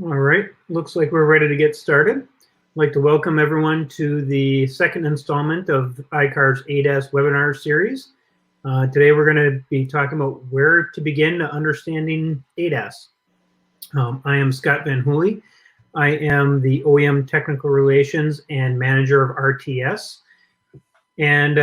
All right, looks like we're ready to get started. I'd like to welcome everyone to the second installment of iCar's ADAS webinar series. Today we're going to be talking about where to begin understanding ADAS. I am Scott Van Hooley. I am the OEM Technical Relations and Manager of RTS. And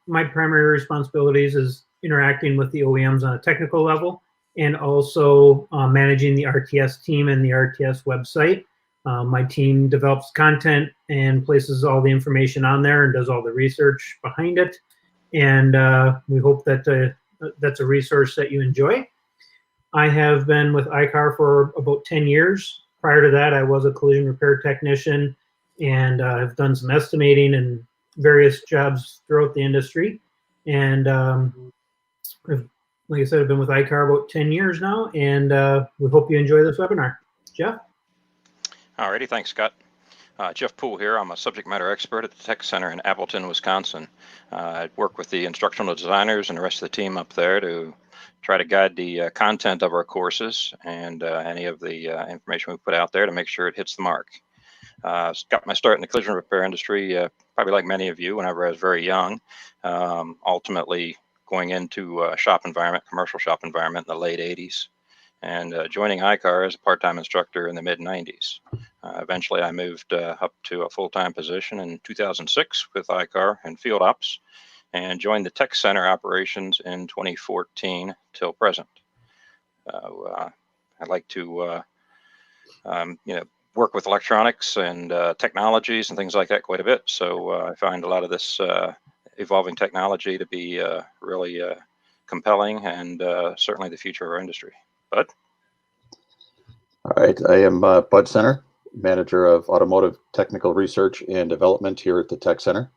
my primary responsibilities is interacting with the OEMs on a technical level and also managing the RTS team and the RTS website. My team develops content and places all the information on there and does all the research behind it. And we hope that that's a resource that you enjoy. I have been with iCar for about 10 years. Prior to that, I was a collision repair technician and I've done some estimating and various jobs throughout the industry. And like I said, I've been with iCar about 10 years now, and we hope you enjoy this webinar. Jeff? Alrighty, thanks, Scott. Jeff Poole here. I'm a subject matter expert at the Tech Center in Appleton, Wisconsin. I work with the instructional designers and the rest of the team up there to try to guide the content of our courses and any of the information we put out there to make sure it hits the mark. Got my start in the collision repair industry, probably like many of you, whenever I was very young. Ultimately going into a shop environment, commercial shop environment in the late 80s, and joining iCar as a part-time instructor in the mid-90s. Eventually, I moved up to a full-time position in 2006 with iCar in field ops, and joined the Tech Center operations in 2014 till present. I'd like to, work with electronics and technologies and things like that quite a bit. So I find a lot of this evolving technology to be really compelling and certainly the future of our industry. Bud? All right, I am Bud Center, Manager of Automotive Technical Research and Development here at the Tech Center,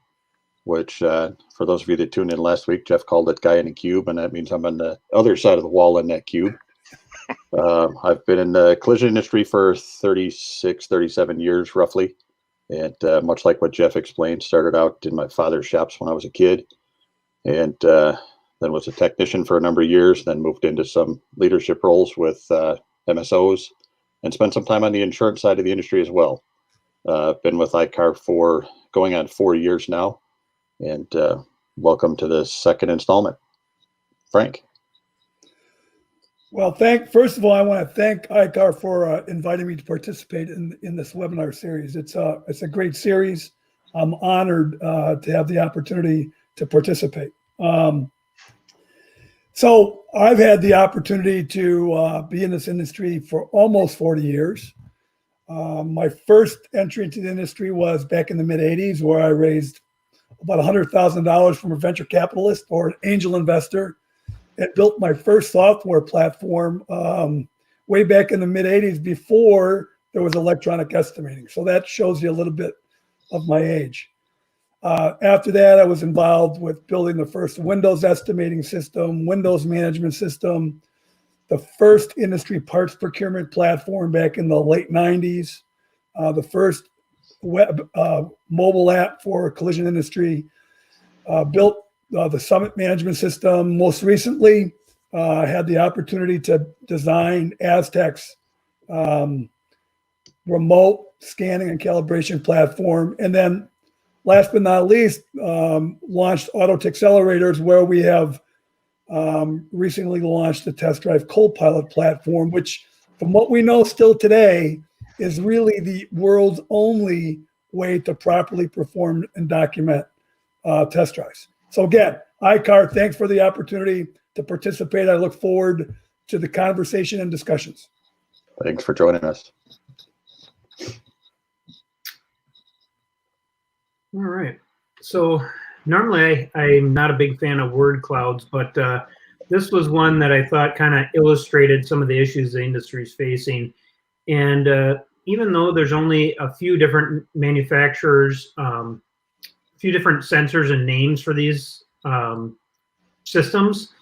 which for those of you that tuned in last week, Jeff called it guy in a cube, and that means I'm on the other side of the wall in that cube. I've been in the collision industry for 36, 37 years roughly. And much like what Jeff explained, started out in my father's shops when I was a kid, and then was a technician for a number of years, then moved into some leadership roles with MSOs, and spent some time on the insurance side of the industry as well. Been with iCar for going on 4 years now, and welcome to the second installment. Frank? Well, first of all, I want to thank iCar for inviting me to participate in this webinar series. It's a great series. I'm honored to have the opportunity to participate. So I've had the opportunity to be in this industry for almost 40 years. My first entry into the industry was back in the mid-'80s, where I raised about $100,000 from a venture capitalist or an angel investor. It built my first software platform way back in the mid-'80s before there was electronic estimating. So that shows you a little bit of my age. After that, I was involved with building the first Windows estimating system, Windows management system, the first industry parts procurement platform back in the late 90s, the first web mobile app for collision industry, built the Summit management system. Most recently, I had the opportunity to design Aztec's remote scanning and calibration platform. And then last but not least, launched Autotech Accelerators, where we have recently launched the Test Drive Copilot platform, which from what we know still today is really the world's only way to properly perform and document test drives. So again, iCar, thanks for the opportunity to participate. I look forward to the conversation and discussions. Thanks for joining us. All right. So normally I'm not a big fan of word clouds, but this was one that I thought kind of illustrated some of the issues the industry is facing. And even though there's only a few different manufacturers, a few different sensors and names for these systems,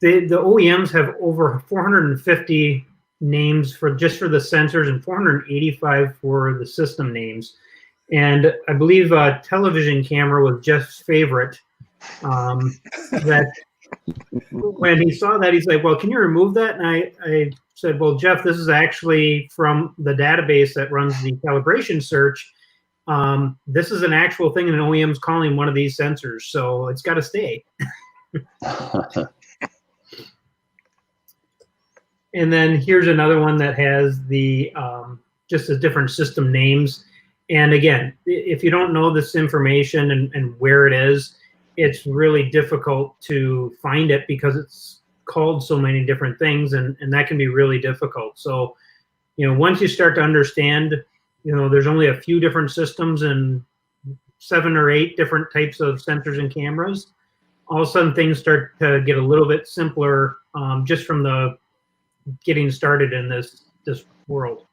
the OEMs have over 450 names for just for the sensors and 485 for the system names. And I believe television camera was Jeff's favorite. That when he saw that, he's like, "Well, can you remove that?" And I said, well, Jeff, this is actually from the database that runs the calibration search. This is an actual thing, and an OEM's calling one of these sensors, so it's got to stay. And then here's another one that has the just the different system names. And again, if you don't know this information and where it is, it's really difficult to find it because it's called so many different things, and that can be really difficult. So, once you start to understand, there's only a few different systems and 7 or 8 different types of sensors and cameras, all of a sudden things start to get a little bit simpler just from the getting started in this world.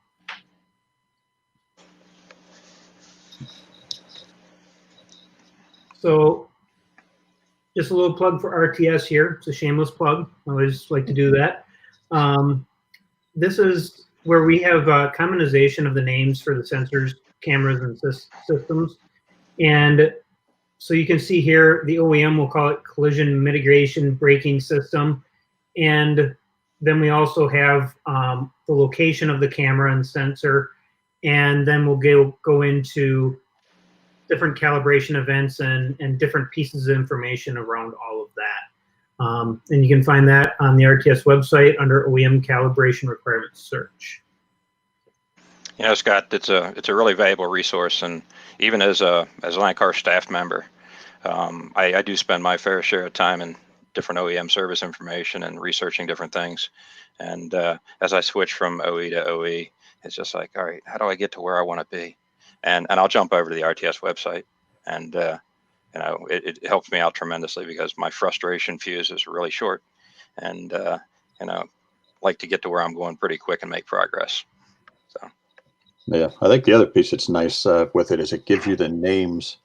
So just a little plug for RTS here. It's a shameless plug. I always like to do that. This is where we have commonization of the names for the sensors, cameras, and systems. And so you can see here, the OEM will call it collision mitigation braking system. And then we also have the location of the camera and sensor. And then we'll go into different calibration events and different pieces of information around all of that. And you can find that on the RTS website under OEM calibration requirements search. Scott, it's a really valuable resource, and even as a line car staff member, I do spend my fair share of time in different OEM service information and researching different things. And as I switch from OE to OE, it's just like, all right, how do I get to where I want to be? And I'll jump over to the RTS website, and it helps me out tremendously because my frustration fuse is really short, and like to get to where I'm going pretty quick and make progress. So. Yeah, I think the other piece that's nice with it is it gives you the names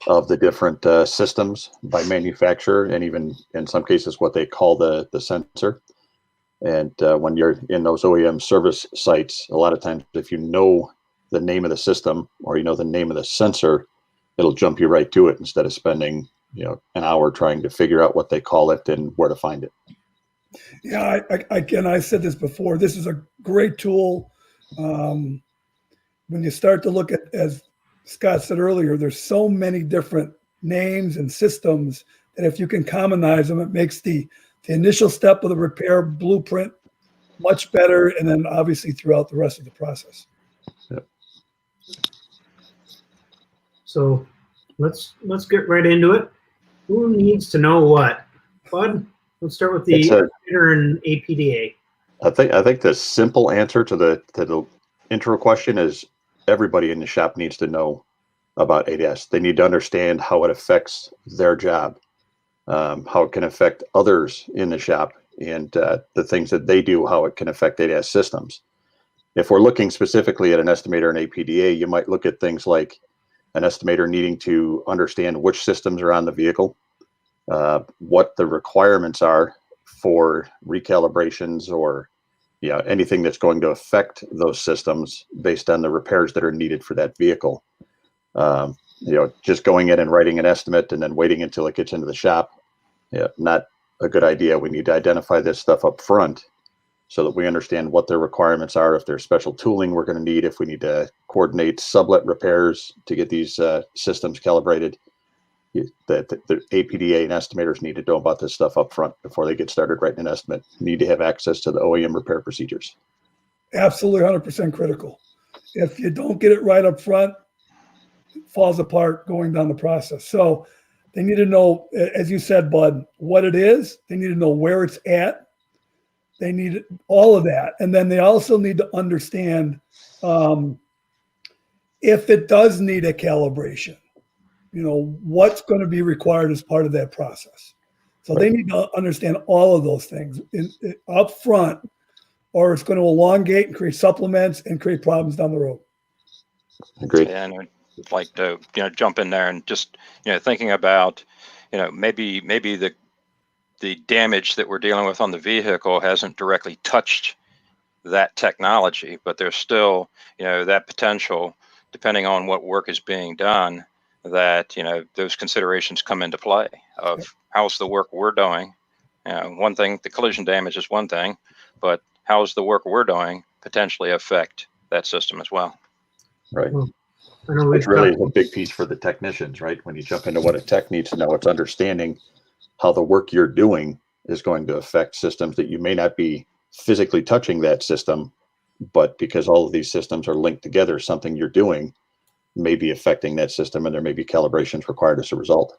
of the different systems by manufacturer, and even in some cases what they call the sensor. And when you're in those OEM service sites, a lot of times if you know the name of the system or the name of the sensor, it'll jump you right to it instead of spending an hour trying to figure out what they call it and where to find it. Yeah, I said this before. This is a great tool. When you start to look at, as Scott said earlier, there's so many different names and systems that if you can commonize them, it makes the initial step of the repair blueprint much better, and then obviously throughout the rest of the process. Yep. So let's get right into it. Who needs to know what? Bud, let's start with the indicator and APDA. I think the simple answer to the intro question is everybody in the shop needs to know about ADAS. They need to understand how it affects their job, how it can affect others in the shop, and the things that they do, how it can affect ADAS systems. If we're looking specifically at an estimator and APDA, you might look at things like an estimator needing to understand which systems are on the vehicle, what the requirements are for recalibrations or anything that's going to affect those systems based on the repairs that are needed for that vehicle. Just going in and writing an estimate and then waiting until it gets into the shop, not a good idea. We need to identify this stuff up front so that we understand what their requirements are, if there's special tooling we're going to need, if we need to coordinate sublet repairs to get these systems calibrated. That the APDA and estimators need to know about this stuff up front before they get started writing an estimate. Need to have access to the OEM repair procedures. Absolutely 100% critical. If you don't get it right up front, it falls apart going down the process. So they need to know, as you said, Bud, what it is. They need to know where it's at. They need all of that. And then they also need to understand if it does need a calibration, what's going to be required as part of that process. So They need to understand all of those things up front, or it's going to elongate and create supplements and create problems down the road. Agreed. Yeah, and I'd like to jump in there and just thinking about maybe the damage that we're dealing with on the vehicle hasn't directly touched that technology, but there's still that potential, depending on what work is being done, that those considerations come into play of how's the work we're doing. One thing, the collision damage is one thing, but how does the work we're doing potentially affect that system as well? Right. Well, I know Which we've really is talked, a big piece for the technicians, right? When you jump into what a tech needs to know, it's understanding how the work you're doing is going to affect systems that you may not be physically touching that system, but because all of these systems are linked together, something you're doing may be affecting that system, and there may be calibrations required as a result.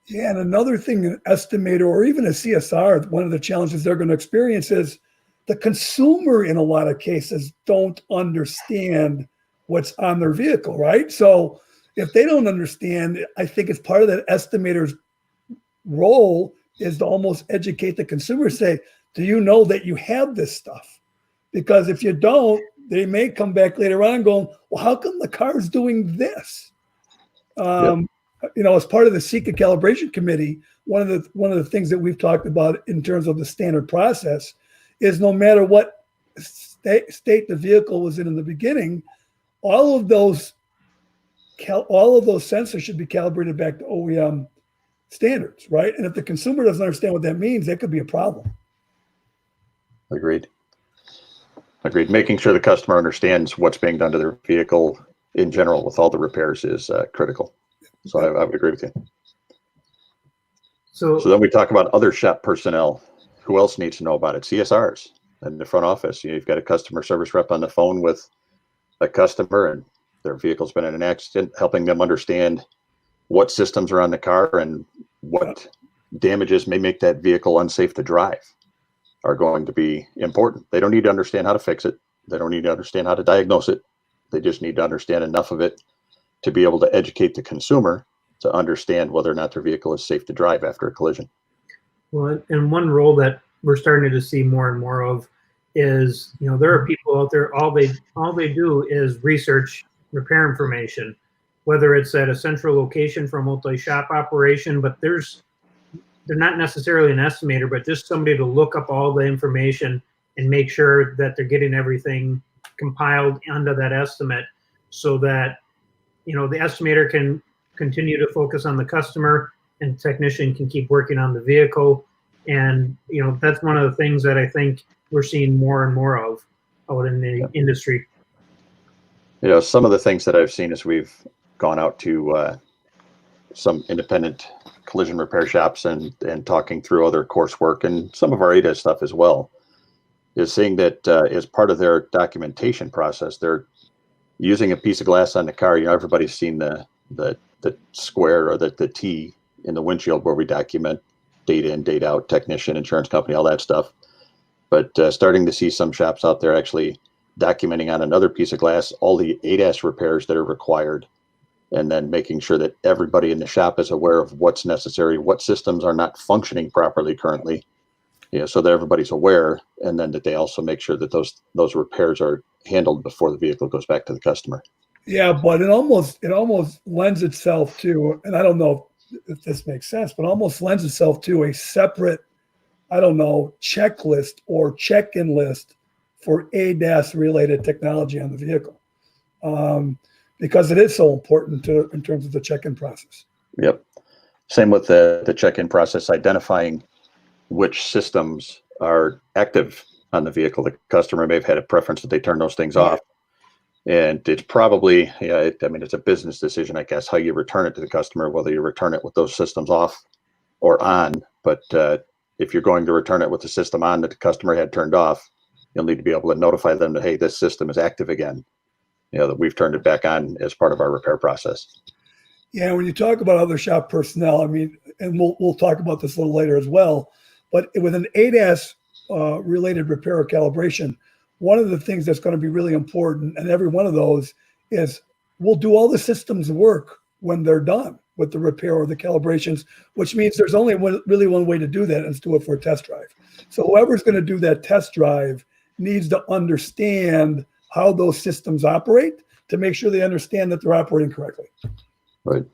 Yeah, and another thing, an estimator or even a CSR, one of the challenges they're going to experience is the consumer in a lot of cases don't understand what's on their vehicle, right? So if they don't understand, I think it's part of that estimator's role is to almost educate the consumer, say, do you know that you have this stuff? Because if you don't, they may come back later on going, well, how come the car's doing this? As part of the SECA calibration committee, one of the things that we've talked about in terms of the standard process is no matter what state the vehicle was in the beginning, all of those sensors should be calibrated back to OEM standards, right? And if the consumer doesn't understand what that means, that could be a problem. Agreed. Making sure the customer understands what's being done to their vehicle in general with all the repairs is critical. So I would agree with you. So then we talk about other shop personnel. Who else needs to know about it? CSRs in the front office. You've got a customer service rep on the phone with a customer and their vehicle's been in an accident, helping them understand what systems are on the car and what damages may make that vehicle unsafe to drive are going to be important. They don't need to understand how to fix it. They don't need to understand how to diagnose it. They just need to understand enough of it to be able to educate the consumer to understand whether or not their vehicle is safe to drive after a collision. well, and one role that we're starting to see more and more of is, there are people out there, all they do is research repair information, whether it's at a central location for a multi-shop operation, but they're not necessarily an estimator, but just somebody to look up all the information and make sure that they're getting everything compiled under that estimate so that, the estimator can continue to focus on the customer and technician can keep working on the vehicle. And, that's one of the things that I think we're seeing more and more of out in the industry. Some of the things that I've seen as we've gone out to some independent collision repair shops and talking through other coursework and some of our ADAS stuff as well, is seeing that as part of their documentation process, they're using a piece of glass on the car. Everybody's seen the square or the T in the windshield where we document data in, data out, technician, insurance company, all that stuff. But starting to see some shops out there actually documenting on another piece of glass all the ADAS repairs that are required, and then making sure that everybody in the shop is aware of what's necessary, what systems are not functioning properly currently, so that everybody's aware, and then that they also make sure that those repairs are handled before the vehicle goes back to the customer. Yeah, but it almost lends itself to, and I don't know if this makes sense, but almost lends itself to a separate, checklist or check-in list for ADAS related technology on the vehicle. Because it is so important in terms of the check-in process. Yep. Same with the check-in process, identifying which systems are active on the vehicle. The customer may have had a preference that they turn those things off. And it's probably, it's a business decision, I guess, how you return it to the customer, whether you return it with those systems off or on. But if you're going to return it with the system on that the customer had turned off, you'll need to be able to notify them that, hey, this system is active again, that we've turned it back on as part of our repair process. Yeah, when you talk about other shop personnel, and we'll talk about this a little later as well, but with an ADAS related repair or calibration, one of the things that's going to be really important, and every one of those, is we'll do all the systems work when they're done with the repair or the calibrations, which means there's only really one way to do that, and it's do it for a test drive. So whoever's going to do that test drive needs to understand how those systems operate to make sure they understand that they're operating correctly. Right.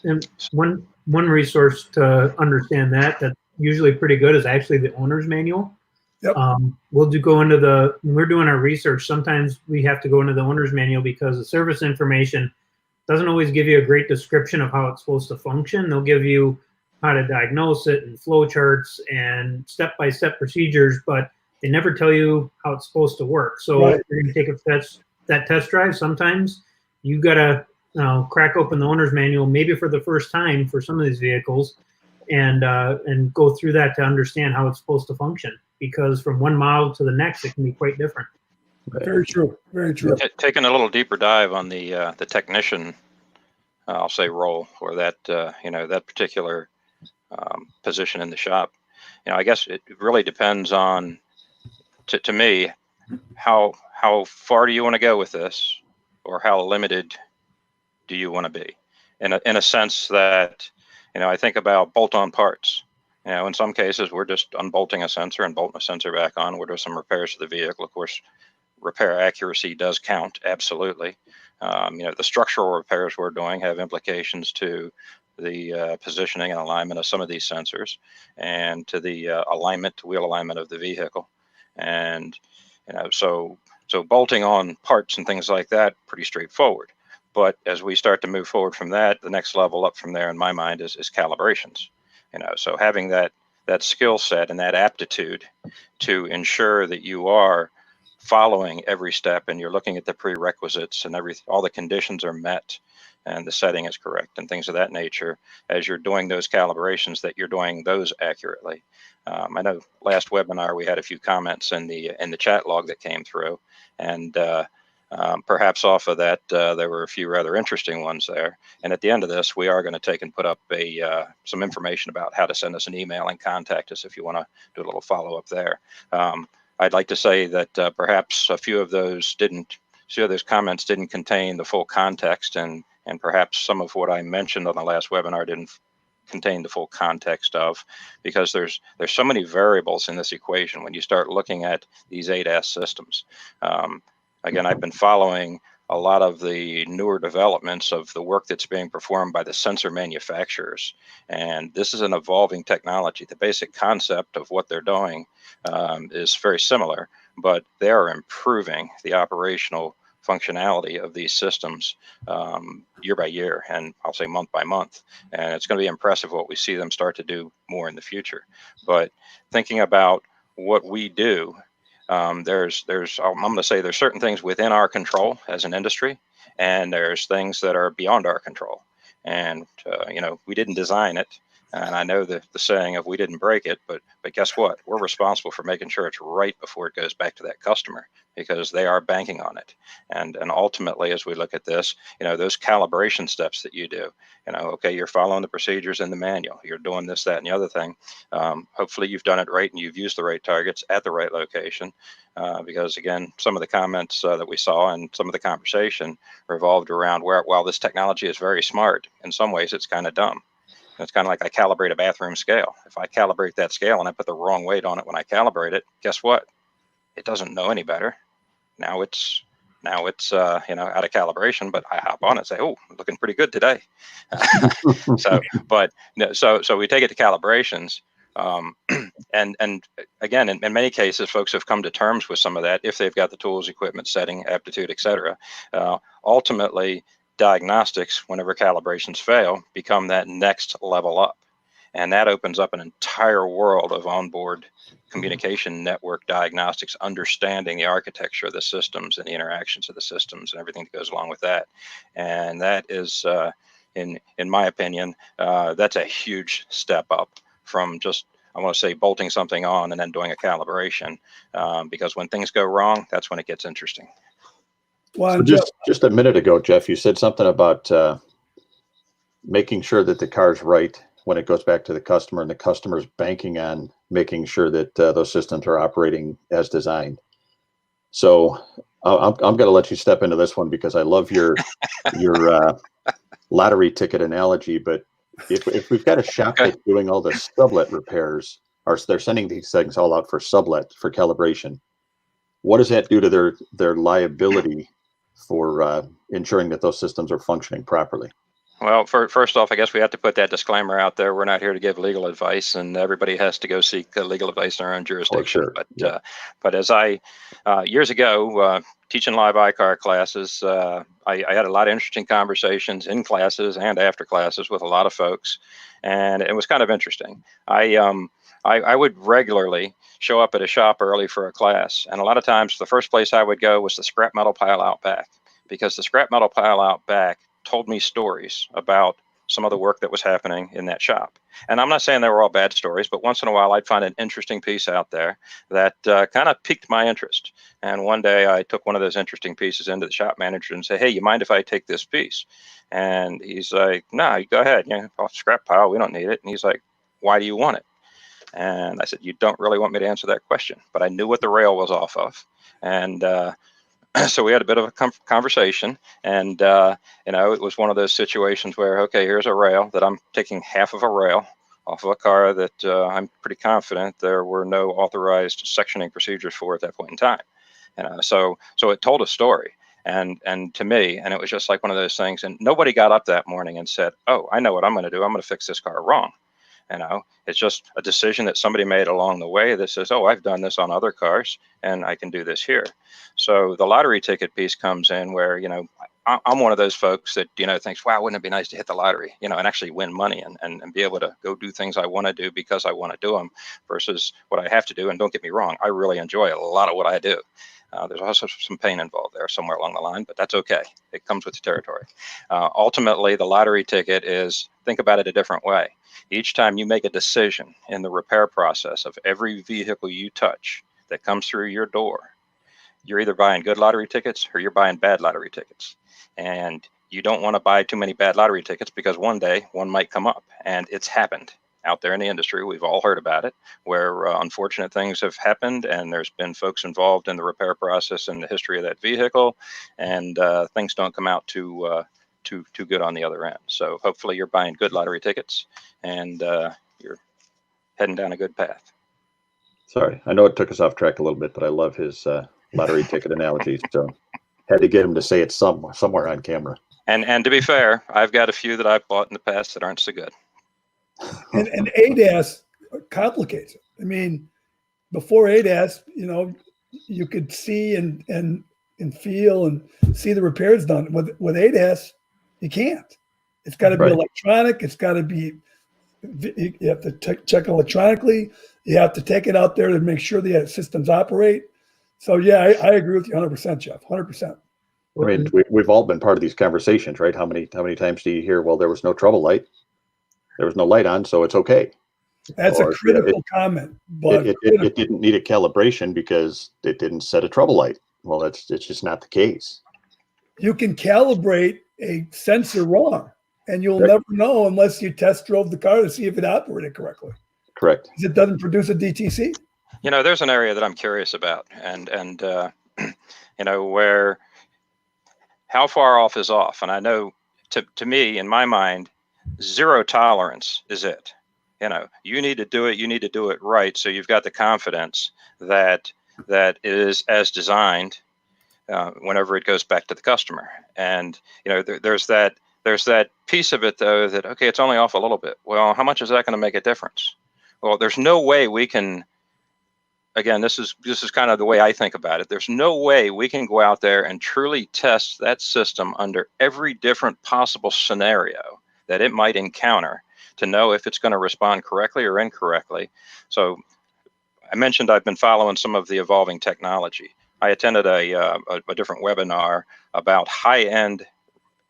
And one resource to understand that's usually pretty good is actually the owner's manual. Yep. When we're doing our research, sometimes we have to go into the owner's manual because the service information doesn't always give you a great description of how it's supposed to function. They'll give you how to diagnose it and flow charts and step-by-step procedures, but they never tell you how it's supposed to work. So Right. if you're going to take that test drive, sometimes you got to crack open the owner's manual, maybe for the first time for some of these vehicles, and go through that to understand how it's supposed to function. Because from one model to the next, it can be quite different. Very true. Very true. Taking a little deeper dive on the technician, I'll say role, or that that particular position in the shop. I guess it really depends on, to me, how far do you want to go with this, or how limited do you want to be? In a sense that, I think about bolt-on parts. In some cases, we're just unbolting a sensor and bolting a sensor back on. We're doing some repairs to the vehicle. Of course, repair accuracy does count, absolutely. The structural repairs we're doing have implications to the positioning and alignment of some of these sensors, and to the wheel alignment of the vehicle. And so bolting on parts and things like that, pretty straightforward. But as we start to move forward from that, the next level up from there, in my mind, is calibrations. So having that skill set and that aptitude to ensure that you are following every step, and you're looking at the prerequisites, and all the conditions are met, and the setting is correct, and things of that nature, as you're doing those calibrations, that you're doing those accurately. I know last webinar we had a few comments in the chat log that came through, and perhaps off of that, there were a few rather interesting ones there. And at the end of this, we are going to take and put up some information about how to send us an email and contact us if you want to do a little follow-up there. I'd like to say that perhaps a few of those comments didn't contain the full context, and perhaps some of what I mentioned on the last webinar didn't contain the full context of, because there's so many variables in this equation when you start looking at these ADAS systems. Again, I've been following a lot of the newer developments of the work that's being performed by the sensor manufacturers. And this is an evolving technology. The basic concept of what they're doing is very similar, but they are improving the operational functionality of these systems year by year, and I'll say month by month. And it's going to be impressive what we see them start to do more in the future. But thinking about what we do, I'm going to say there's certain things within our control as an industry, and there's things that are beyond our control. And we didn't design it, and I know the saying of we didn't break it, but guess what? We're responsible for making sure it's right before it goes back to that customer, because they are banking on it. And ultimately, as we look at this, those calibration steps that you do, okay, you're following the procedures in the manual, you're doing this, that, and the other thing. Hopefully you've done it right, and you've used the right targets at the right location, because again, some of the comments that we saw and some of the conversation revolved around where, while this technology is very smart, in some ways it's kind of dumb. It's kind of like I calibrate a bathroom scale. If I calibrate that scale and I put the wrong weight on it when I calibrate it, guess what? It doesn't know any better. Now it's out of calibration, but I hop on it and say, oh, looking pretty good today. So we take it to calibrations. And again, in many cases, folks have come to terms with some of that if they've got the tools, equipment, setting, aptitude, etc. Ultimately, diagnostics, whenever calibrations fail, become that next level up. And that opens up an entire world of onboard communication network diagnostics, understanding the architecture of the systems and the interactions of the systems and everything that goes along with that. And that is, in my opinion, that's a huge step up from just, I want to say, bolting something on and then doing a calibration, because when things go wrong, that's when it gets interesting. Well, so just a minute ago, Jeff, you said something about making sure that the car's right when it goes back to the customer, and the customer's banking on making sure that those systems are operating as designed. So I'm going to let you step into this one, because I love your lottery ticket analogy. But if we've got a shop that's doing all the sublet repairs, or they're sending these things all out for sublet for calibration, what does that do to their liability for ensuring that those systems are functioning properly? Well, first off, I guess we have to put that disclaimer out there. We're not here to give legal advice, and everybody has to go seek legal advice in their own jurisdiction. Sure. But as I, years ago, teaching live iCar classes, I had a lot of interesting conversations in classes and after classes with a lot of folks, and it was kind of interesting. I would regularly show up at a shop early for a class. And a lot of times the first place I would go was the scrap metal pile out back, because the scrap metal pile out back told me stories about some of the work that was happening in that shop. And I'm not saying they were all bad stories, but once in a while I'd find an interesting piece out there that kind of piqued my interest. And one day I took one of those interesting pieces into the shop manager and say, hey, you mind if I take this piece? And he's like, no, you go ahead. Off the scrap pile, we don't need it. And he's like, why do you want it? And I said, you don't really want me to answer that question, but I knew what the rail was off of. And so we had a bit of a conversation, and it was one of those situations where, okay, here's a rail that I'm taking half of a rail off of a car that I'm pretty confident there were no authorized sectioning procedures for at that point in time. So it told a story, and to me, and it was just like one of those things. And nobody got up that morning and said, oh, I know what I'm going to do. I'm going to fix this car wrong. It's just a decision that somebody made along the way that says, oh, I've done this on other cars and I can do this here. So the lottery ticket piece comes in where, I'm one of those folks that, thinks, wow, wouldn't it be nice to hit the lottery, and actually win money and be able to go do things I want to do because I want to do them versus what I have to do. And don't get me wrong, I really enjoy a lot of what I do. There's also some pain involved there somewhere along the line, but that's okay. It comes with the territory. Ultimately, the lottery ticket is, think about it a different way. Each time you make a decision in the repair process of every vehicle you touch that comes through your door, you're either buying good lottery tickets or you're buying bad lottery tickets. And you don't want to buy too many bad lottery tickets because one day one might come up, and it's happened out there in the industry. We've all heard about it, where unfortunate things have happened, and there's been folks involved in the repair process and the history of that vehicle, and things don't come out too good on the other end. So hopefully you're buying good lottery tickets and you're heading down a good path. Sorry, I know it took us off track a little bit, but I love his lottery ticket analogy. So had to get him to say it somewhere on camera. And to be fair, I've got a few that I've bought in the past that aren't so good. And ADAS complicates it. I mean, before ADAS, you could see and feel and see the repairs done. With ADAS, you can't. It's got to be electronic. It's got to be, you have to check electronically. You have to take it out there to make sure the systems operate. So yeah, I agree with you 100%, Jeff, 100%. I mean, we've all been part of these conversations, right? How many times do you hear, well, there was no trouble light, there was no light on, so it's okay? That's a critical comment, but it didn't need a calibration because it didn't set a trouble light. Well, it's just not the case. You can calibrate a sensor wrong, and you'll never know unless you test drove the car to see if it operated correctly. Correct. Because it doesn't produce a DTC. There's an area that I'm curious about, and where how far off is off. And I know to me, in my mind, zero tolerance is it. You need to do it. You need to do it right. So you've got the confidence that it is as designed whenever it goes back to the customer. And there's that piece of it though that, okay, it's only off a little bit. Well, how much is that going to make a difference? Well, there's no way we can. Again, this is kind of the way I think about it. There's no way we can go out there and truly test that system under every different possible scenario that it might encounter to know if it's going to respond correctly or incorrectly. So I mentioned I've been following some of the evolving technology. I attended a different webinar about high-end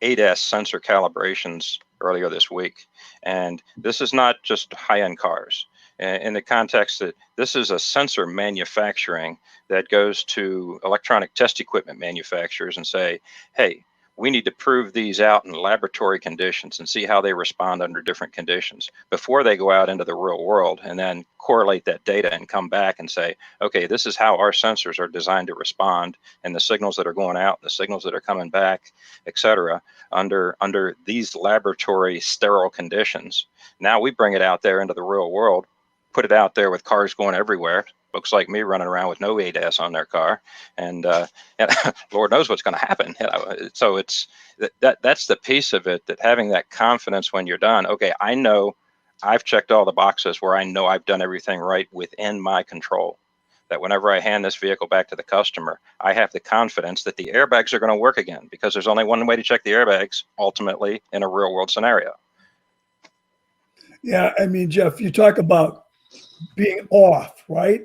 ADAS sensor calibrations earlier this week. And this is not just high-end cars. In the context that this is a sensor manufacturing that goes to electronic test equipment manufacturers and say, hey, we need to prove these out in laboratory conditions and see how they respond under different conditions before they go out into the real world, and then correlate that data and come back and say, okay, this is how our sensors are designed to respond, and the signals that are going out, the signals that are coming back, et cetera, under these laboratory sterile conditions. Now we bring it out there into the real world, put it out there with cars going everywhere, folks like me running around with no ADAS on their car, and Lord knows what's going to happen. So it's that's the piece of it, that having that confidence when you're done. Okay, I know I've checked all the boxes where I know I've done everything right within my control. That whenever I hand this vehicle back to the customer, I have the confidence that the airbags are going to work again, because there's only one way to check the airbags ultimately in a real world scenario. Yeah, I mean, Jeff, you talk about being off, right?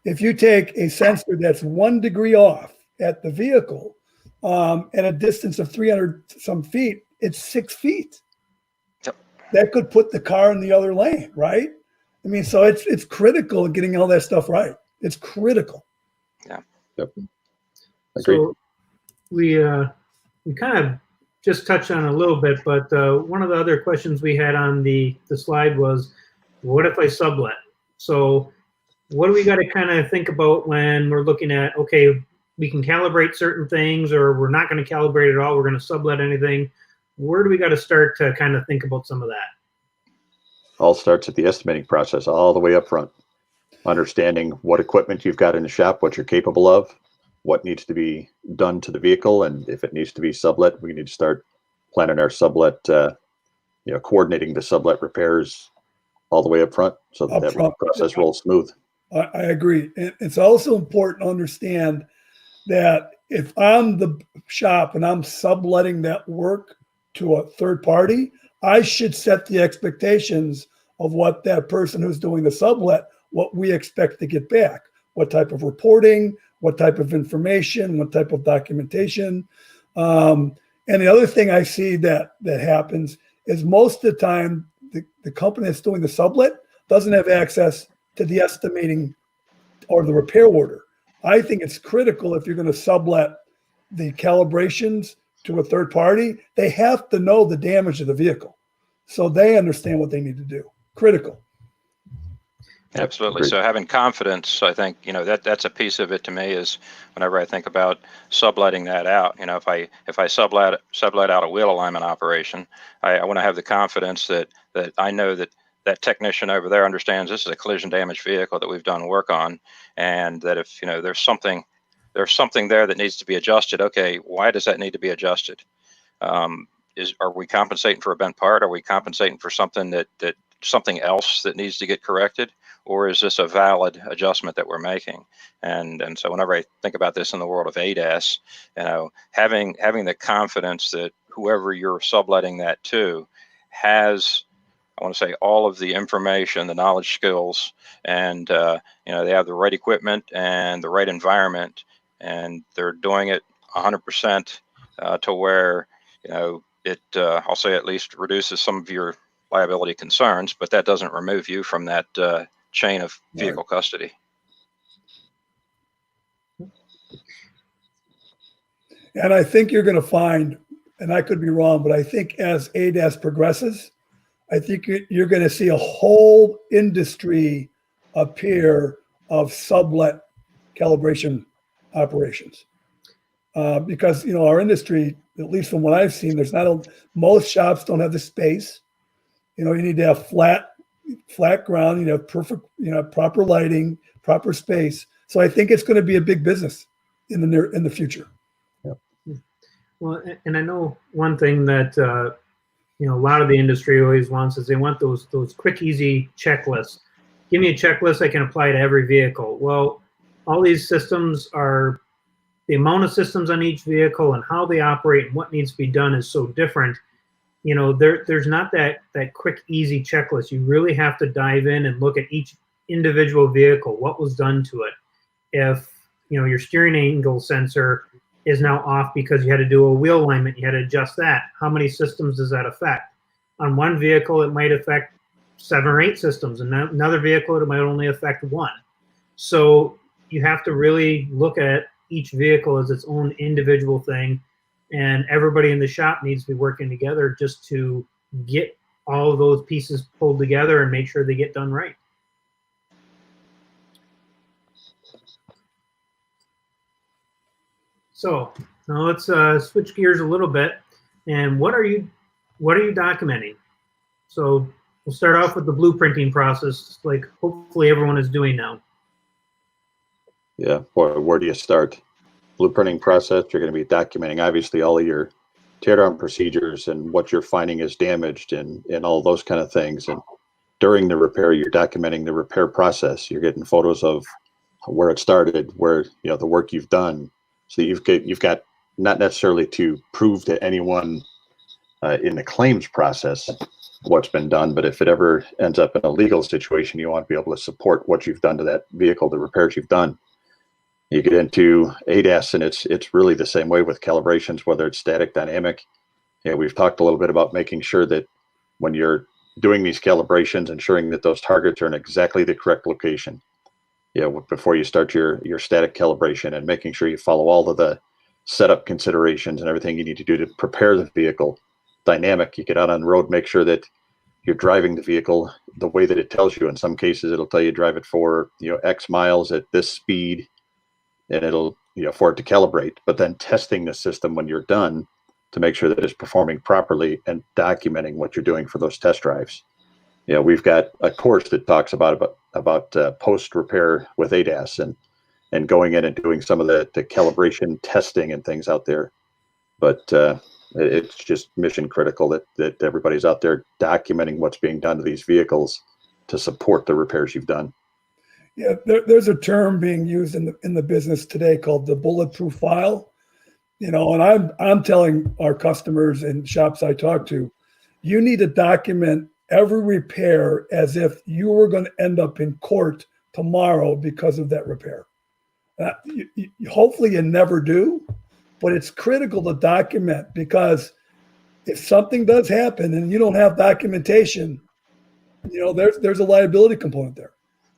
If you take a sensor that's 1 degree off at the vehicle at a distance of 300 some feet, it's 6 feet. Yep. That could put the car in the other lane, right? I mean, so it's critical in getting all that stuff right. It's critical. Yeah. Yep. Agreed. So we kind of just touched on it a little bit, but one of the other questions we had on the slide was, what if I sublet? So what do we got to kind of think about when we're looking at, okay, we can calibrate certain things, or we're not going to calibrate at all, we're going to sublet anything. Where do we got to start to kind of think about some of that? All starts at the estimating process, all the way up front. Understanding what equipment you've got in the shop, what you're capable of, what needs to be done to the vehicle, and if it needs to be sublet, we need to start planning our sublet, coordinating the sublet repairs all the way up front, so that process rolls smooth. I agree. It's also important to understand that if I'm the shop and I'm subletting that work to a third party, I should set the expectations of what that person who's doing the sublet, what we expect to get back, what type of reporting, what type of information, what type of documentation. And the other thing I see that happens is most of the time, the company that's doing the sublet doesn't have access to the estimating or the repair order. I think it's critical if you're going to sublet the calibrations to a third party, they have to know the damage of the vehicle so they understand what they need to do. Critical. Absolutely. So having confidence, I think, that's a piece of it to me, is whenever I think about subletting that out, if I sublet out a wheel alignment operation, I want to have the confidence that I know that technician over there understands this is a collision damage vehicle that we've done work on, and that if there's something there that needs to be adjusted, okay, why does that need to be adjusted? Are we compensating for a bent part? Are we compensating for something that something else that needs to get corrected? Or is this a valid adjustment that we're making? And so whenever I think about this in the world of ADAS, having the confidence that whoever you're subletting that to has, I want to say, all of the information, the knowledge, skills, and they have the right equipment and the right environment, and they're doing it 100% to where it I'll say at least reduces some of your liability concerns, but that doesn't remove you from that chain of vehicle custody. And I think you're going to find, and I could be wrong, but I think as ADAS progresses, I think you're going to see a whole industry appear of sublet calibration operations. Because, our industry, at least from what I've seen, most shops don't have the space. You need to have flat ground, perfect, proper lighting, proper space. So I think it's going to be a big business in the future. Well, and I know one thing that a lot of the industry always wants is they want those quick, easy checklists. Give me a checklist I can apply to every vehicle. Well, all these systems are, the amount of systems on each vehicle and how they operate and what needs to be done is so different. There's not that quick, easy checklist. You really have to dive in and look at each individual vehicle, what was done to it. If, your steering angle sensor is now off because you had to do a wheel alignment, you had to adjust that. How many systems does that affect? On one vehicle, it might affect 7 or 8 systems, and another vehicle, it might only affect 1. So you have to really look at each vehicle as its own individual thing, and everybody in the shop needs to be working together just to get all of those pieces pulled together and make sure they get done right. So now let's switch gears a little bit. And what are you documenting? So we'll start off with the blueprinting process, like hopefully everyone is doing now. Yeah, where do you start? Blueprinting process, you're going to be documenting obviously all of your teardown procedures and what you're finding is damaged and all those kind of things. And during the repair, you're documenting the repair process. You're getting photos of where it started, where the work you've done. So you've got not necessarily to prove to anyone in the claims process, what's been done. But if it ever ends up in a legal situation, you want to be able to support what you've done to that vehicle, the repairs you've done. You get into ADAS, and it's really the same way with calibrations, whether it's static, dynamic. We've talked a little bit about making sure that when you're doing these calibrations, ensuring that those targets are in exactly the correct location. Before you start your static calibration, and making sure you follow all of the setup considerations and everything you need to do to prepare the vehicle. Dynamic, you get out on the road, make sure that you're driving the vehicle the way that it tells you. In some cases, it'll tell you drive it for X miles at this speed, and it'll for it to calibrate. But then testing the system when you're done to make sure that it's performing properly, and documenting what you're doing for those test drives. We've got a course that talks about post repair with ADAS, and going in and doing some of the calibration testing and things out there. But it's just mission critical that everybody's out there documenting what's being done to these vehicles to support the repairs you've done. Yeah, there's a term being used in the business today called the bulletproof file. And I'm telling our customers and shops I talk to, you need to document every repair as if you were going to end up in court tomorrow because of that repair. Hopefully you never do, but it's critical to document, because if something does happen and you don't have documentation, there's a liability component there.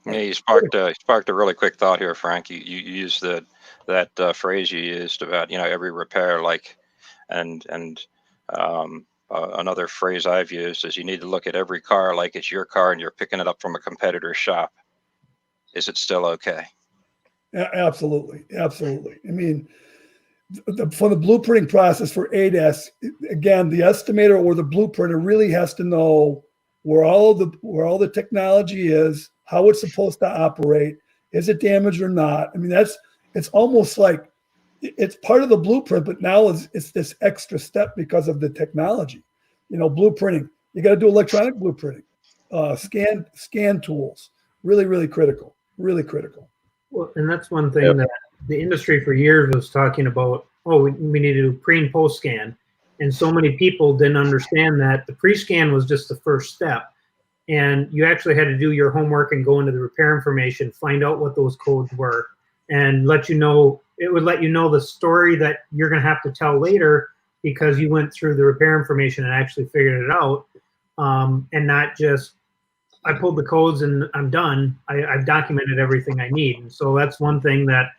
Yeah, you sparked a really quick thought here, Frank. You used that phrase you used about every repair, and another phrase I've used is you need to look at every car like it's your car and you're picking it up from a competitor's shop. Is it still okay? Absolutely. I mean, for the blueprinting process for ADAS, again, the estimator or the blueprinter really has to know where all the technology is, how it's supposed to operate, is it damaged or not. I mean, it's almost like it's part of the blueprint, but now it's this extra step because of the technology. Blueprinting, you got to do electronic blueprinting, scan tools, really, really critical. Well, and that's one thing that the industry for years was talking about. Oh, we need to do pre and post scan, and so many people didn't understand that the pre-scan was just the first step, and you actually had to do your homework and go into the repair information, find out what those codes were, and it would let you know the story that you're going to have to tell later, because you went through the repair information and actually figured it out, and not just, I pulled the codes and I'm done. I've documented everything I need. And so that's one thing that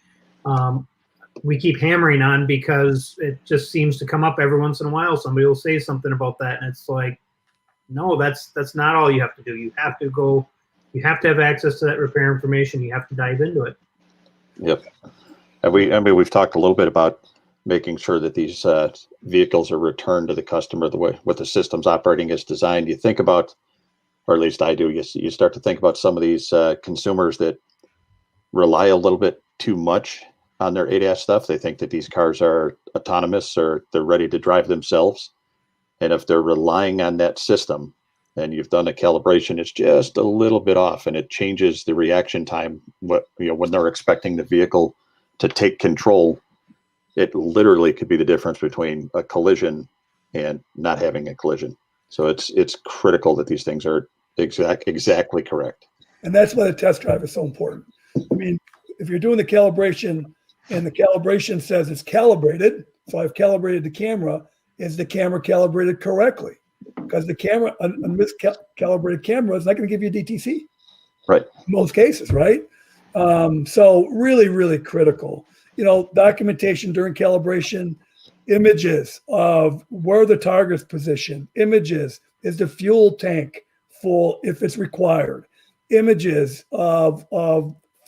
we keep hammering on, because it just seems to come up every once in a while. Somebody will say something about that, and it's like, no, that's not all you have to do. You have to have access to that repair information. You have to dive into it. Yep. And we've talked a little bit about making sure that these vehicles are returned to the customer the way what the system's operating as designed. You think about, or at least I do, you start to think about some of these consumers that rely a little bit too much on their ADAS stuff. They think that these cars are autonomous, or they're ready to drive themselves. And if they're relying on that system and you've done a calibration, it's just a little bit off, and it changes the reaction time. When they're expecting the vehicle to take control, it literally could be the difference between a collision and not having a collision. So it's critical that these things are exactly correct. And that's why the test drive is so important. I mean, if you're doing the calibration and the calibration says it's calibrated, so I've calibrated the camera, is the camera calibrated correctly? Because the camera, a miscalibrated camera is not going to give you a DTC. Right. In most cases, right? So really, really critical. Documentation during calibration, images of where the target's positioned, images, is the fuel tank full if it's required, images of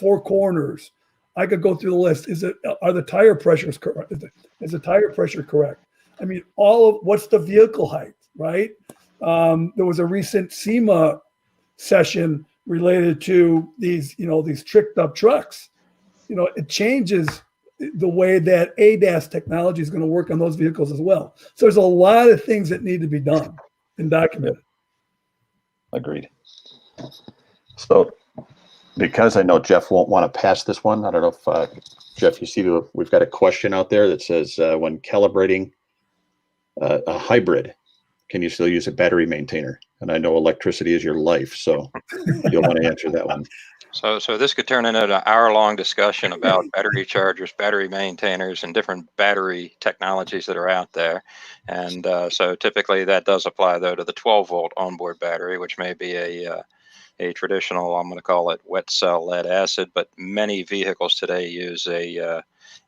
four corners. I could go through the list. Are the tire pressures correct? Is the tire pressure correct? I mean, what's the vehicle height, right? There was a recent SEMA session related to these tricked up trucks. It changes the way that ADAS technology is going to work on those vehicles as well. So there's a lot of things that need to be done and documented. Agreed. So because I know Jeff won't want to pass this one, I don't know if Jeff, you see we've got a question out there that says, when calibrating a hybrid, can you still use a battery maintainer? And I know electricity is your life, so you'll want to answer that one. So this could turn into an hour-long discussion about battery chargers, battery maintainers, and different battery technologies that are out there. And so typically that does apply, though, to the 12-volt onboard battery, which may be a traditional, I'm going to call it wet cell lead acid, but many vehicles today use a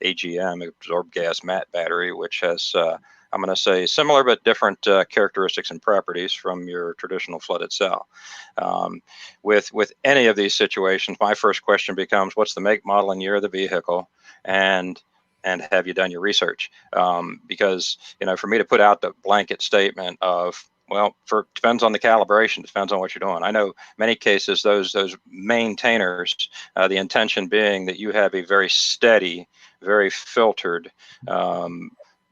AGM, absorbed gas matte battery, which has I'm going to say similar but different characteristics and properties from your traditional flooded cell. With any of these situations, my first question becomes, what's the make, model, and year of the vehicle, and have you done your research? Because for me to put out the blanket statement of, well, depends on the calibration, depends on what you're doing. I know many cases those maintainers, the intention being that you have a very steady, very filtered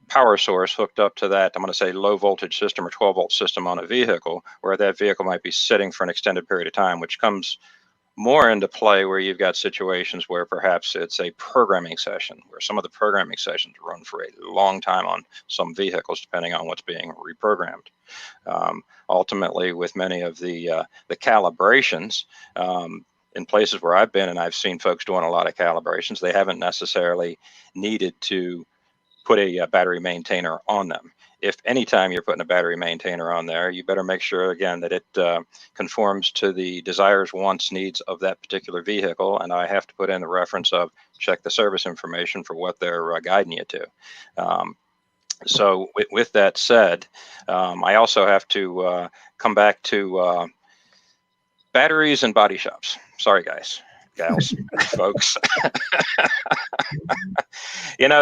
power source hooked up to that, I'm going to say low voltage system or 12-volt system on a vehicle, where that vehicle might be sitting for an extended period of time, which comes more into play where you've got situations where perhaps it's a programming session, where some of the programming sessions run for a long time on some vehicles, depending on what's being reprogrammed. Ultimately, with many of the calibrations, in places where I've been and I've seen folks doing a lot of calibrations, they haven't necessarily needed to put a battery maintainer on them. If anytime you're putting a battery maintainer on there, you better make sure, again, that it conforms to the desires, wants, needs of that particular vehicle. And I have to put in the reference of check the service information for what they're guiding you to. So with that said, I also have to come back to batteries and body shops. Sorry, guys, gals, folks.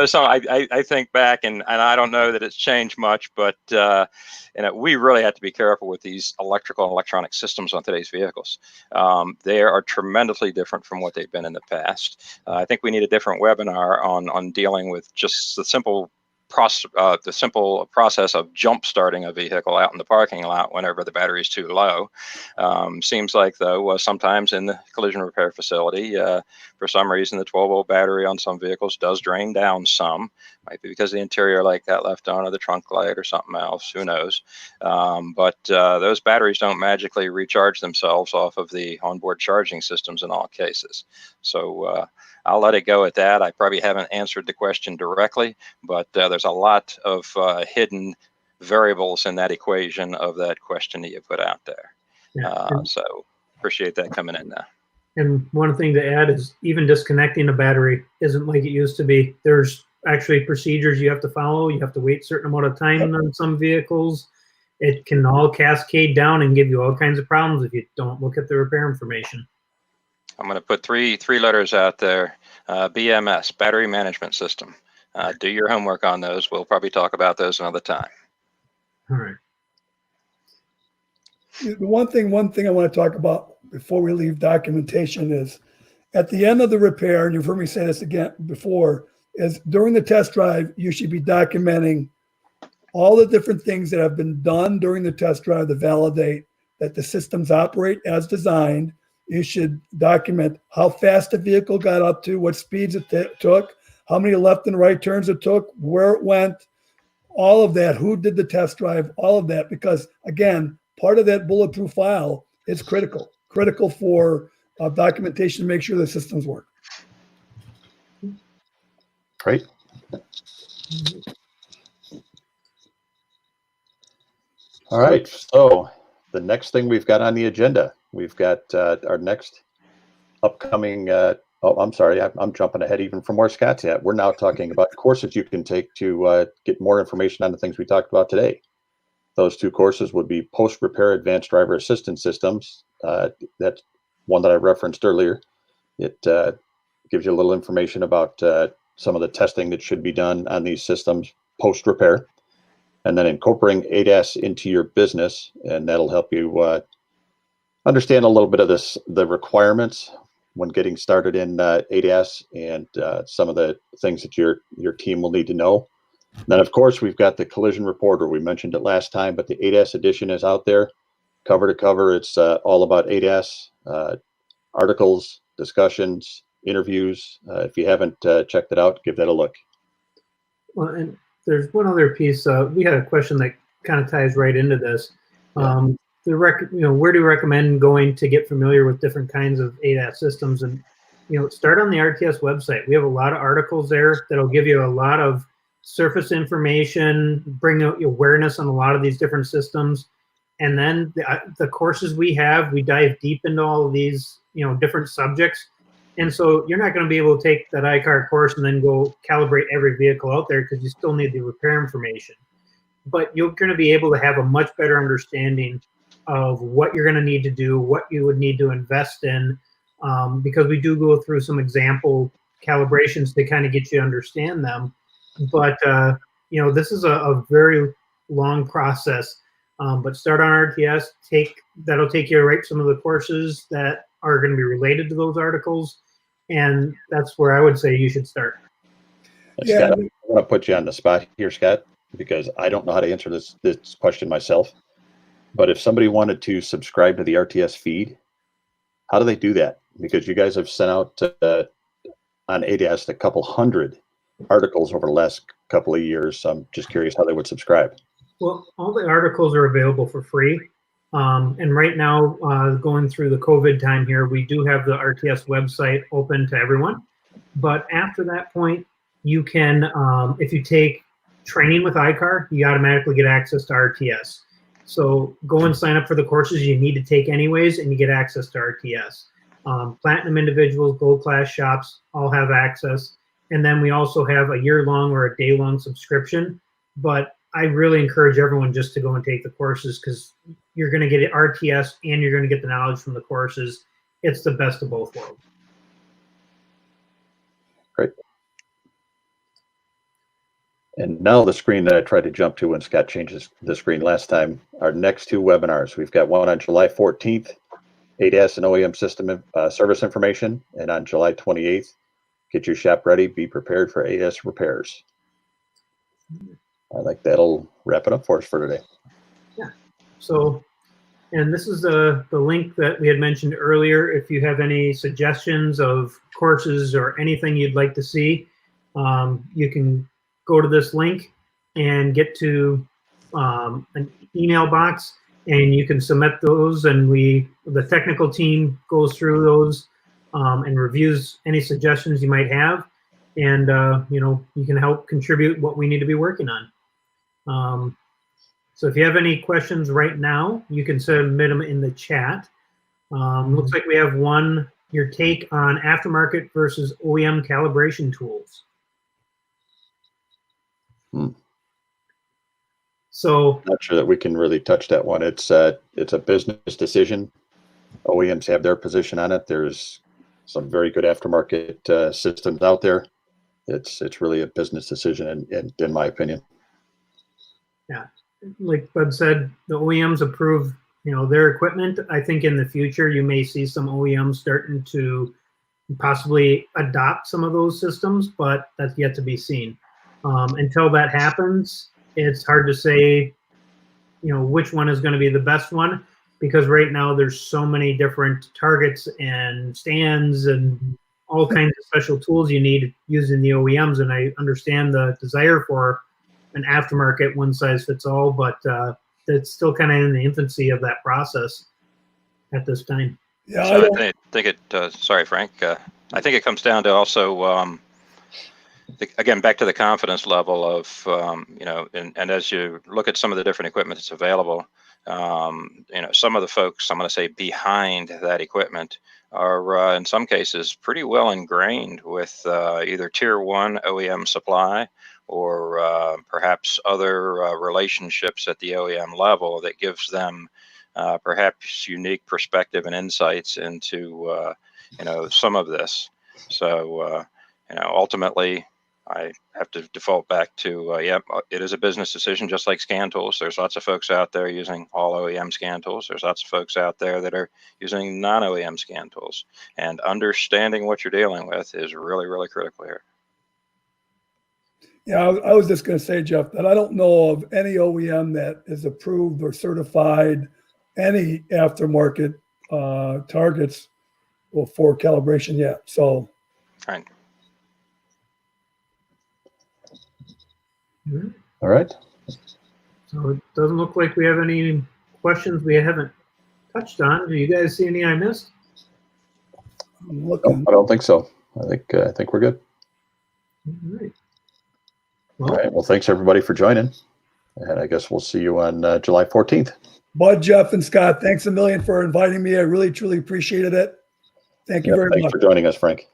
So I think back, and I don't know that it's changed much, but we really have to be careful with these electrical and electronic systems on today's vehicles. They are tremendously different from what they've been in the past. I think we need a different webinar on dealing with just the simple process of jump starting a vehicle out in the parking lot whenever the battery is too low. Seems like, though, sometimes in the collision repair facility, for some reason, the 12-volt battery on some vehicles does drain down some. Might be because the interior light got left on, or the trunk light, or something else. Who knows? But those batteries don't magically recharge themselves off of the onboard charging systems in all cases. So I'll let it go at that. I probably haven't answered the question directly, but there's a lot of hidden variables in that equation of that question that you put out there. Yeah. So appreciate that coming in now. And one thing to add is even disconnecting a battery isn't like it used to be. There's actually procedures you have to follow. You have to wait a certain amount of time on some vehicles. It can all cascade down and give you all kinds of problems if you don't look at the repair information. I'm going to put three letters out there. BMS, Battery Management System. Do your homework on those. We'll probably talk about those another time. All right. The one thing I want to talk about before we leave documentation is at the end of the repair, and you've heard me say this again before, is during the test drive, you should be documenting all the different things that have been done during the test drive to validate that the systems operate as designed. You should document how fast the vehicle got up to, what speeds it took, how many left and right turns it took, where it went, all of that, who did the test drive, all of that, because again, part of that bulletproof file is critical for documentation to make sure the systems work. Great. All right, so the next thing we've got on the agenda, we've got our next upcoming, oh, I'm sorry, I'm jumping ahead even from where Scott's at. We're now talking about courses you can take to get more information on the things we talked about today. Those two courses would be Post-Repair Advanced Driver Assistance Systems. That's one that I referenced earlier. It gives you a little information about some of the testing that should be done on these systems post-repair. And then incorporating ADAS into your business, and that'll help you understand a little bit of the requirements when getting started in ADAS, and some of the things that your team will need to know. And then, of course, we've got the Collision Reporter. We mentioned it last time, but the ADAS edition is out there, cover to cover. It's all about ADAS, articles, discussions, interviews. If you haven't checked it out, give that a look. Well, and there's one other piece. We had a question that kind of ties right into this. Yeah. where do you recommend going to get familiar with different kinds of ADAS systems? And start on the RTS website. We have a lot of articles there that'll give you a lot of surface information, bring out awareness on a lot of these different systems. And then the courses we have, we dive deep into all of these different subjects. And so you're not going to be able to take that iCar course and then go calibrate every vehicle out there, because you still need the repair information. But you're going to be able to have a much better understanding of what you're going to need to do, what you would need to invest in, because we do go through some example calibrations to kind of get you to understand them. But this is a very long process. But start on RTS. That'll take you right some of the courses that are going to be related to those articles, and that's where I would say you should start. Yeah. Scott, I want to put you on the spot here, Scott, because I don't know how to answer this question myself. But if somebody wanted to subscribe to the RTS feed, how do they do that? Because you guys have sent out on ADAS a couple hundred articles over the last couple of years. So I'm just curious how they would subscribe. Well, all the articles are available for free. And right now, going through the COVID time here, we do have the RTS website open to everyone. But after that point, you can, if you take training with iCar, you automatically get access to RTS. So go and sign up for the courses you need to take anyways, and you get access to RTS. Platinum individuals, gold class shops all have access. And then we also have a year-long or a day-long subscription. But I really encourage everyone just to go and take the courses, because you're going to get RTS and you're going to get the knowledge from the courses. It's the best of both worlds. Great. And now the screen that I tried to jump to when Scott changes the screen last time, our next two webinars. We've got one on July 14th, ADAS and OEM system service information, and on July 28th, get your shop ready, be prepared for ADAS repairs. I think that'll wrap it up for us for today. Yeah. So, and this is the link that we had mentioned earlier. If you have any suggestions of courses or anything you'd like to see, you can go to this link and get to an email box, and you can submit those, and the technical team goes through those and reviews any suggestions you might have, and you can help contribute what we need to be working on. So if you have any questions right now, you can submit them in the chat. Looks like we have one, your take on aftermarket versus OEM calibration tools. So not sure that we can really touch that one. It's a business decision. OEMs have their position on it. There's some very good aftermarket systems out there. It's really a business decision, in my opinion. Yeah, like Bud said, the OEMs approve their equipment. I think in the future you may see some OEMs starting to possibly adopt some of those systems, but that's yet to be seen. Until that happens, it's hard to say which one is going to be the best one, because right now there's so many different targets and stands and all kinds of special tools you need using the OEMs. And I understand the desire for an aftermarket one size fits all, but it's still kind of in the infancy of that process at this time. Yeah, so I think it. Sorry, Frank. I think it comes down to also, again, back to the confidence level of and as you look at some of the different equipment that's available, some of the folks, I'm going to say, behind that equipment are in some cases pretty well ingrained with either tier 1 OEM supply or perhaps other relationships at the OEM level that gives them perhaps unique perspective and insights into some of this. So ultimately, I have to default back to it is a business decision, just like scan tools. There's lots of folks out there using all OEM scan tools. There's lots of folks out there that are using non-OEM scan tools, and understanding what you're dealing with is really, really critical here. Yeah, I was just going to say, Jeff, that I don't know of any OEM that is approved or certified any aftermarket targets for calibration yet. So, right. All right. So it doesn't look like we have any questions we haven't touched on. Do you guys see any I missed? I'm No, looking. I don't think so. I think we're good. All right. All Well, right. Well, thanks everybody for joining, and I guess we'll see you on July 14th. Bud, Jeff, and Scott, thanks a million for inviting me. I really, truly appreciated it. Thank you very Thanks much. for joining us, Frank.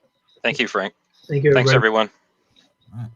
Thank you, Frank. thank you, Thanks, everybody. everyone.